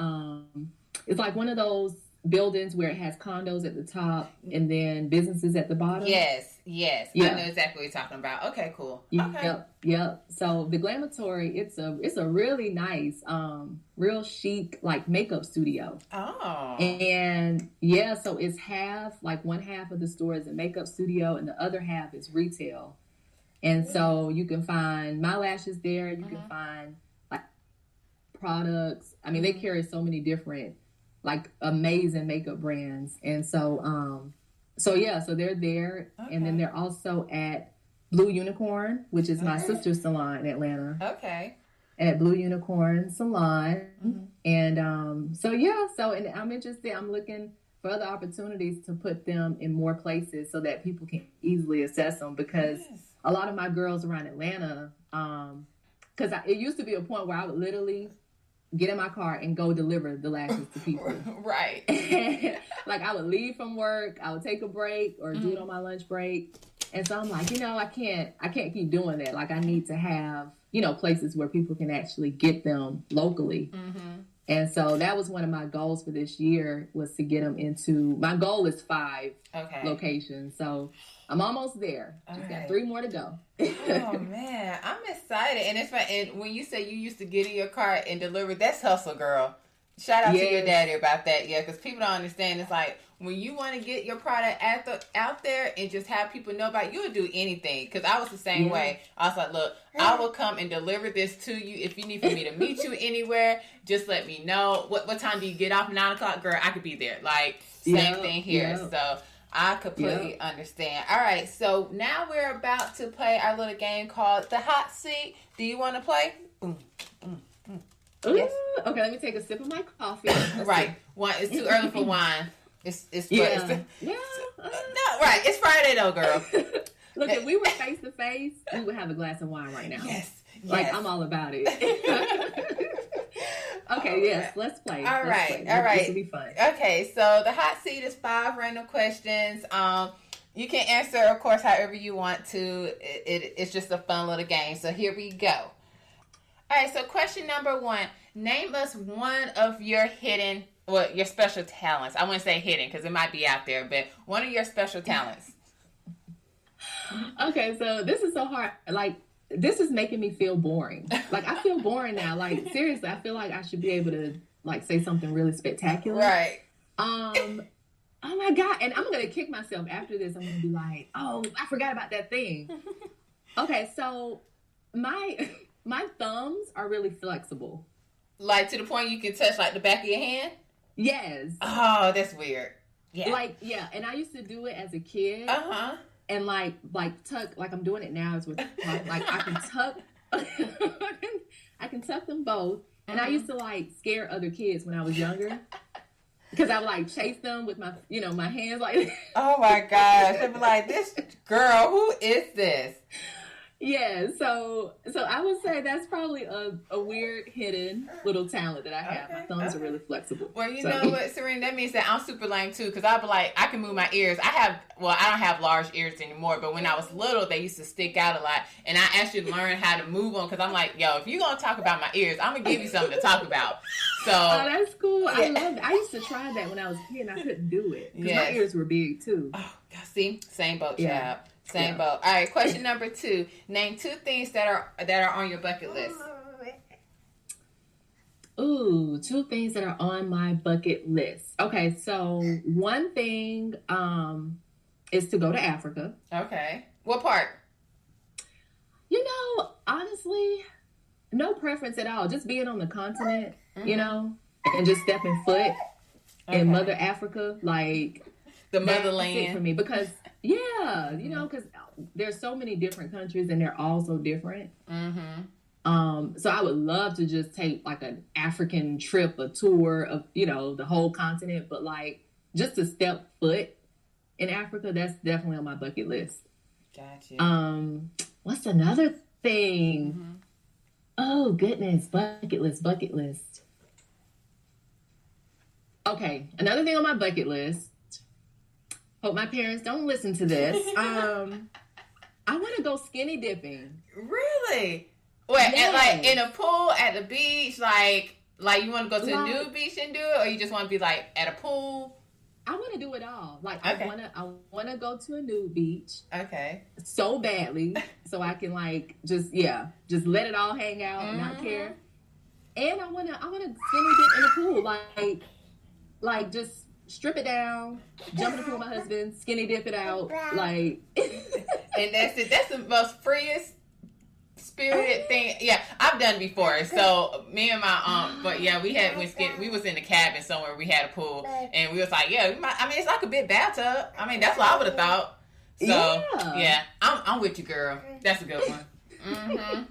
buildings where it has condos at the top and then businesses at the bottom. Yes. Yeah. I know exactly what you're talking about. Okay, cool. Okay. Yep. So the Glamatory, it's a really nice, real chic, like, makeup studio. Oh. And so it's one half of the store is a makeup studio and the other half is retail. And so you can find my lashes there. You can find like products. I mean, they carry so many different, like, amazing makeup brands. And so they're there. Okay. And then they're also at Blue Unicorn, which is my sister's salon in Atlanta. Okay. At Blue Unicorn Salon. And and I'm interested. I'm looking for other opportunities to put them in more places so that people can easily access them, because a lot of my girls around Atlanta, because it used to be a point where I would literally get in my car and go deliver the lashes to people. Right. Like, I would leave from work, I would take a break or do it on my lunch break. And so I'm like, I can't keep doing that. Like, I need to have, places where people can actually get them locally. And so that was one of my goals for this year, was to get them into, my goal is 5 locations. So I'm almost there. Just got 3 more to go. Oh man, I'm excited. And it's fun. And when you say you used to get in your car and deliver, that's hustle, girl. Shout out to your daddy about that. Yeah, because people don't understand. It's like, when you want to get your product out there and just have people know about it, you'll do anything. Because I was the same way. I was like, look, I will come and deliver this to you. If you need for me to meet you anywhere, just let me know. What time do you get off? 9 o'clock? Girl, I could be there. Like, same thing here. So I completely understand. All right, so now we're about to play our little game called The Hot Seat. Do you want to play? Yes. Okay, let me take a sip of my coffee. Right. It's too early for wine. It's yeah. No, right. It's Friday though, girl. Look, if we were face to face, we would have a glass of wine right now. Yes. Like, I'm all about it. Okay, yes, let's play. All right. This will be fun. Okay, so the hot seat is 5 random questions. You can answer, of course, however you want to. It's just a fun little game. So here we go. All right, so question number 1. Name us one of your your special talents. I wouldn't say hidden because it might be out there, but one of your special talents. Okay, so this is so hard. Like, this is making me feel boring. Like, I feel boring now. Like, seriously, I feel like I should be able to, like, say something really spectacular. Right. Oh my God. And I'm going to kick myself after this. I'm going to be like, oh, I forgot about that thing. Okay, so my thumbs are really flexible. Like, to the point you can touch, like, the back of your hand? Yes. Oh, that's weird. Yeah. Like, yeah. And I used to do it as a kid. Uh-huh. And like tuck, like I'm doing it now is with, like I can tuck, I can tuck them both. And I used to like scare other kids when I was younger. Because I would like chase them with my, my hands like. Oh my gosh. They'd be like, this girl, who is this? Yeah, so I would say that's probably a weird hidden little talent that I have. My thumbs are really flexible. Well, you know what, Cyrena, that means that I'm super lame too, because I'll be like, I can move my ears. I don't have large ears anymore, but when I was little, they used to stick out a lot, and I actually learned how to move them, because I'm like, yo, if you're going to talk about my ears, I'm going to give you something to talk about. So, oh, that's cool. Yeah. I love it. I used to try that when I was a kid, and I couldn't do it, because my ears were big too. Oh, see? Same boat, child. Same boat. All right, question number 2. Name 2 things that are on your bucket list. Ooh, 2 things that are on my bucket list. Okay, so one thing is to go to Africa. Okay. What part? Honestly, no preference at all. Just being on the continent, and just stepping foot in Mother Africa, like the motherland. That's it for me, because because there's so many different countries and they're all so different. Mm-hmm. So I would love to just take like an African trip, a tour of the whole continent, but like just to step foot in Africa, that's definitely on my bucket list. Gotcha. What's another thing? Mm-hmm. Oh goodness, bucket list. Okay, another thing on my bucket list. Hope my parents don't listen to this. I want to go skinny dipping. Really? Wait, like in a pool, at the beach, like you want to go to a nude beach and do it, or you just want to be like at a pool? I want to do it all. Like okay. I want to go to a nude beach. Okay. So badly, so I can like just let it all hang out and not care. And I want to skinny dip in the pool, like just strip it down, jump in the pool with my husband, skinny dip it out, like. And that's it. That's the most freest spirited thing. Yeah, I've done it before. So me and my but yeah, we was in the cabin somewhere. We had a pool, and we was like, it's like a big bathtub. I mean, that's what I would have thought. So yeah, I'm with you, girl. That's a good one. Mm-hmm.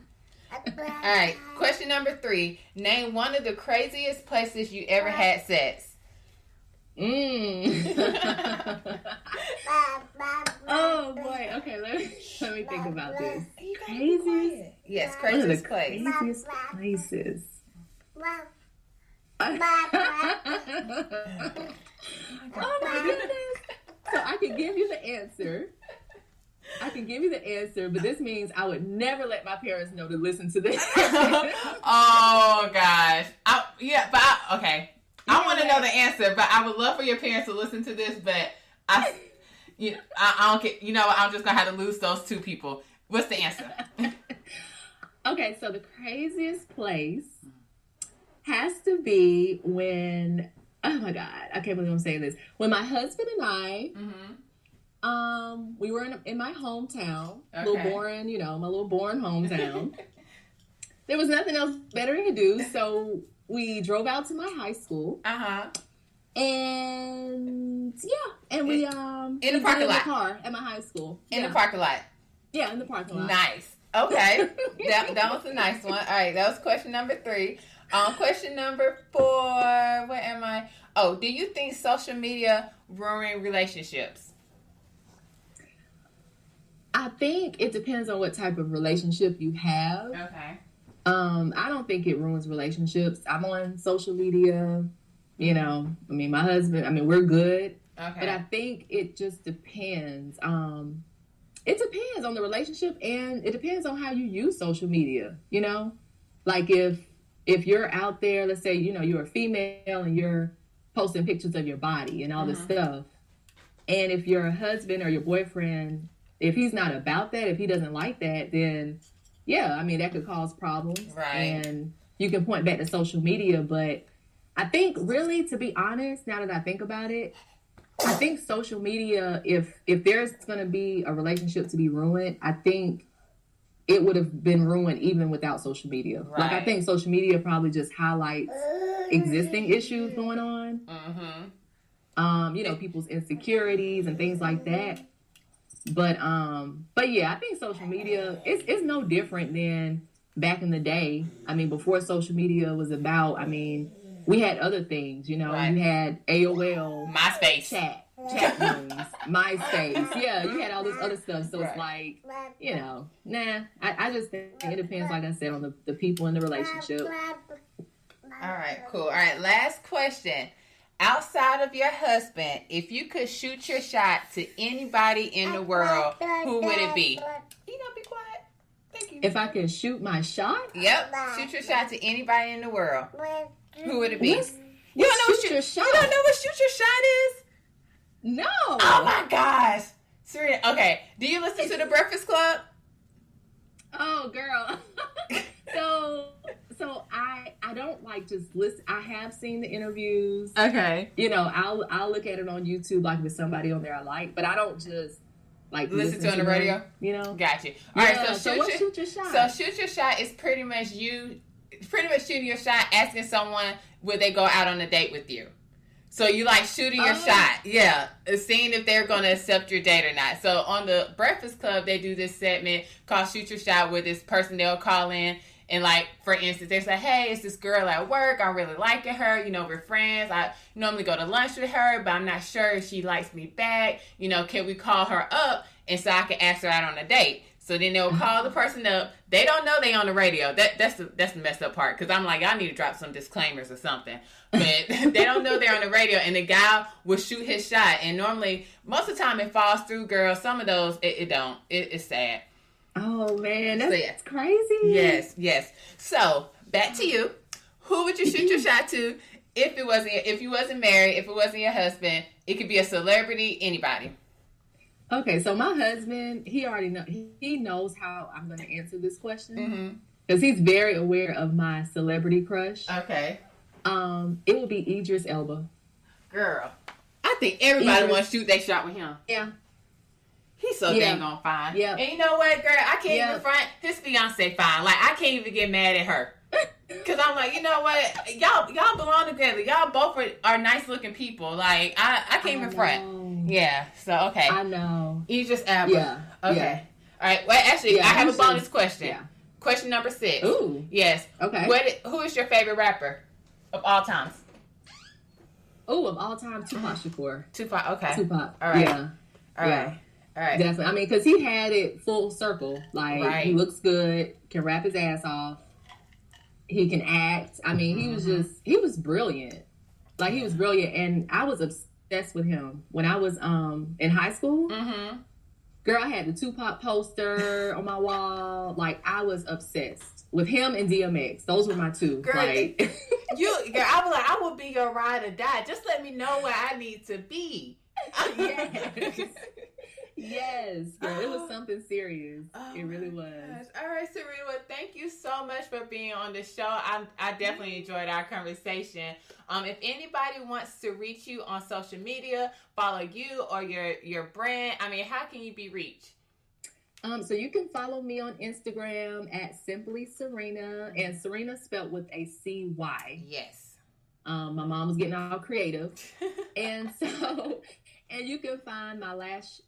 All right, question number 3. Name one of the craziest places you ever had sex. Oh boy. Okay, let me think about this. Craziest? Yes, craziest place. Craziest places. Oh my goodness. So I can give you the answer. But this means I would never let my parents know to listen to this. Oh gosh. Okay. I want to know the answer, but I would love for your parents to listen to this, but I don't get, I'm just going to have to lose those 2 people. What's the answer? Okay, so the craziest place has to be when, oh my God, I can't believe I'm saying this. When my husband and I, we were in my hometown, little boring, my little boring hometown. There was nothing else better to do, so we drove out to my high school. And we in the parking lot, in the car at my high school. In the parking lot. Yeah, in the parking lot. Nice. Okay, that was a nice one. All right, that was question number 3. Question number 4. Where am I? Oh, do you think social media ruin relationships? I think it depends on what type of relationship you have. Okay. I don't think it ruins relationships. I'm on social media. You know, I mean, my husband. I mean, we're good. Okay. But I think it just depends. It depends on the relationship, and it depends on how you use social media. You know, like if you're out there, let's say, you know, you're a female and you're posting pictures of your body and all this stuff, and if your husband or your boyfriend, if he's not about that, if he doesn't like that, then yeah, I mean, that could cause problems. Right. And you can point back to social media, but I think really, to be honest, now that I think about it, I think social media, if there's going to be a relationship to be ruined, I think it would have been ruined even without social media. Right. Like, I think social media probably just highlights existing issues going on. You know, people's insecurities and things like that. But yeah, I think social media is no different than back in the day. I mean, before social media was about, I mean, we had other things, you know. Right. You had AOL, MySpace, chat rooms, MySpace. Yeah, you had all this other stuff. So Right. it's like, you know, I just think it depends, like I said, on the people in the relationship. All right, cool. All right, last question. Outside of your husband, if you could shoot your shot to anybody in the world, who would it be? You gonna be quiet? Thank you. If I could shoot my shot? Yep, shoot your shot to anybody in the world. Who would it be? What's You don't know what shoot your shot? You don't know what shoot your shot is? No. Oh my gosh, Cyrena. Okay, do you listen to the Breakfast Club? Oh, girl. So I don't like just listen. I have seen the interviews. Okay. You know, I'll look at it on YouTube, like with somebody on there I like, but I don't just like Listen to it on the them, radio. You know. Got you. All right. So shoot your shot. So shoot your shot is pretty much shooting your shot, asking someone would they go out on a date with you. So you like shooting your shot, yeah, seeing if they're going to accept your date or not. So on the Breakfast Club, they do this segment called Shoot Your Shot, where this person, they'll call in and, like, for instance, they say, hey, it's this girl at work. I'm really liking her. You know, we're friends. I normally go to lunch with her, but I'm not sure if she likes me back. You know, can we call her up and so I can ask her out on a date? So then they'll call the person up. They don't know they on the radio. That's the messed up part. Because I'm like, I need to drop some disclaimers or something. But they don't know they're on the radio. And the guy will shoot his shot. And normally, most of the time it falls through, girls. Some of those, it don't. It's sad. Oh, man. That's crazy. Yes. So, back to you. Who would you shoot your shot to if you wasn't married, if it wasn't your husband? It could be a celebrity, anybody. Okay, so my husband, he already knows how I'm going to answer this question because he's very aware of my celebrity crush. Okay, it would be Idris Elba. Girl, I think everybody wants to shoot their shot with him. Yeah, he's so dang on fine. Yeah, and you know what, girl, I can't even front his fiance fine. Like I can't even get mad at her. Cause I'm like, you know what, y'all belong together. Y'all both are nice looking people. Like I can't even front. Yeah. So okay. I know. Idris Elba. Yeah. Okay. Yeah. All right. Well, actually, I have a bonus question. Yeah. Question number 6. Ooh. Yes. Okay. Who is your favorite rapper of all times? Oh, of all time, Tupac Shakur. Tupac. Okay. Tupac. All right. Yeah. All right. All right. Definitely. I mean, because he had it full circle. Like he looks good, can rap his ass off. He can act. I mean, he was brilliant. Like he was brilliant, and I was obsessed with him when I was in high school. Girl, I had the Tupac poster on my wall. Like I was obsessed with him and DMX. Those were my two. Girl, like girl, I was like, I will be your ride or die. Just let me know where I need to be. Yes, girl, it was something serious. It really was. All right, Cyrena, well, thank you so much for being on the show. I definitely enjoyed our conversation. If anybody wants to reach you on social media, follow you or your brand, I mean, how can you be reached? So you can follow me on Instagram at Simply Cyrena, and Cyrena spelled with a CY. Yes. My mom was getting all creative. And you can find my lash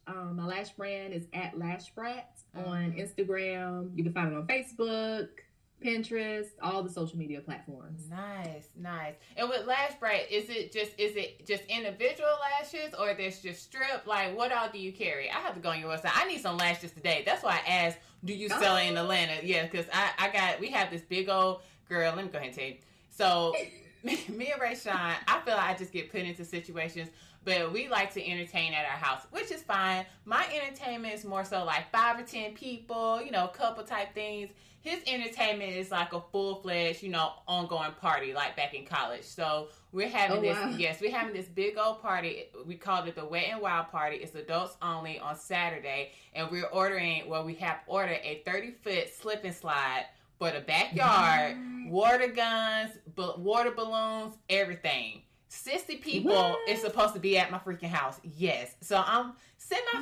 brand is at Lash Brat on Instagram. You can find it on Facebook, Pinterest, all the social media platforms. Nice. And with Lash Brat, is it just individual lashes, or there's just strip? Like, what all do you carry? I have to go on your website. I need some lashes today. That's why I asked, do you sell it in Atlanta? Yeah, because we have this big old girl. Let me go ahead and tell you. So me and Ray Sean, I feel like I just get put into situations, but we like to entertain at our house, which is fine. My entertainment is more so like 5 or 10 people, couple type things. His entertainment is like a full-fledged, ongoing party, like back in college. So we're having we're having this big old party. We called it the Wet and Wild Party. It's adults only on Saturday, and we have ordered a 30-foot slip and slide for the backyard, water guns, water balloons, everything. 60 people is supposed to be at my freaking house. Yes. So I'm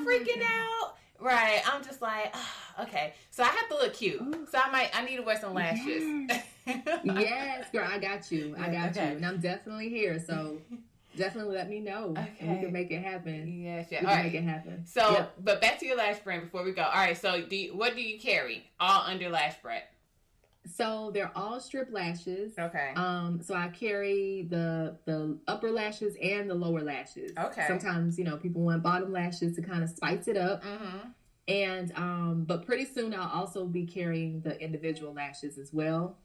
freaking out. Right. I'm just like, okay. So I have to look cute. Ooh. So I need to wear some lashes. Yes, girl, I got you. You. And I'm definitely here. So definitely let me know. Okay. And we can make it happen. Yes. We can make it happen. So, But back to your lash brand before we go. All right. So what do you carry? All under Lash Brat? So they're all strip lashes. Okay. So I carry the upper lashes and the lower lashes. Okay. Sometimes, people want bottom lashes to kind of spice it up. Mm-hmm. And but pretty soon I'll also be carrying the individual lashes as well.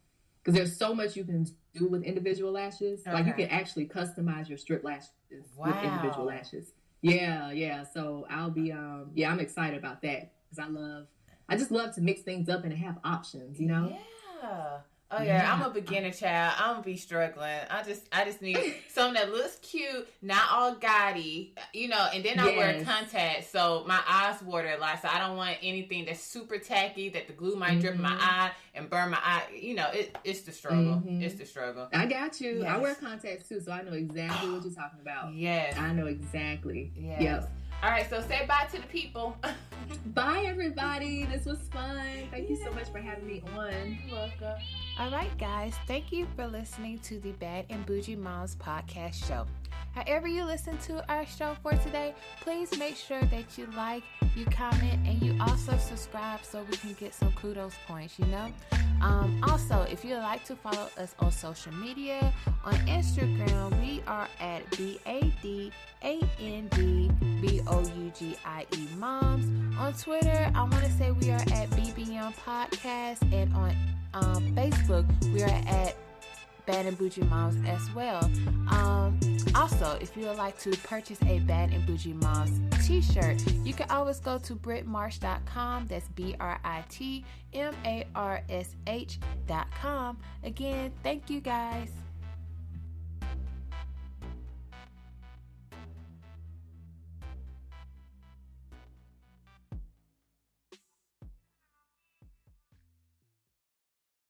Because there's so much you can do with individual lashes. Okay. Like you can actually customize your strip lashes with individual lashes. Yeah. So I'll be I'm excited about that because I just love to mix things up and have options, Yeah. Oh yeah, I'm a beginner child. I'm gonna be struggling. I just need something that looks cute, not all gaudy, and then I wear contacts, so my eyes water a lot. So I don't want anything that's super tacky that the glue might drip in my eye and burn my eye. It's the struggle. Mm-hmm. It's the struggle. I got you. Yes. I wear contacts too, so I know exactly what you're talking about. Yes. I know exactly. Yes. Yep. All right, so say bye to the people. Bye, everybody. This was fun. Thank you so much for having me on. You're welcome. All right, guys. Thank you for listening to the Bad and Bougie Moms podcast show. However you listen to our show for today, please make sure that you like, you comment, and you also subscribe so we can get some kudos points, Also, if you'd like to follow us on social media, on Instagram, we are at BADANDBOUGIE Moms. On Twitter, I want to say we are at BBM Podcast, and on Facebook, we are at Bad and Bougie Moms as well. Also, if you would like to purchase a Bad and Bougie Moms t-shirt, you can always go to BritMarsh.com. That's BritMarsh.com. Again, thank you guys.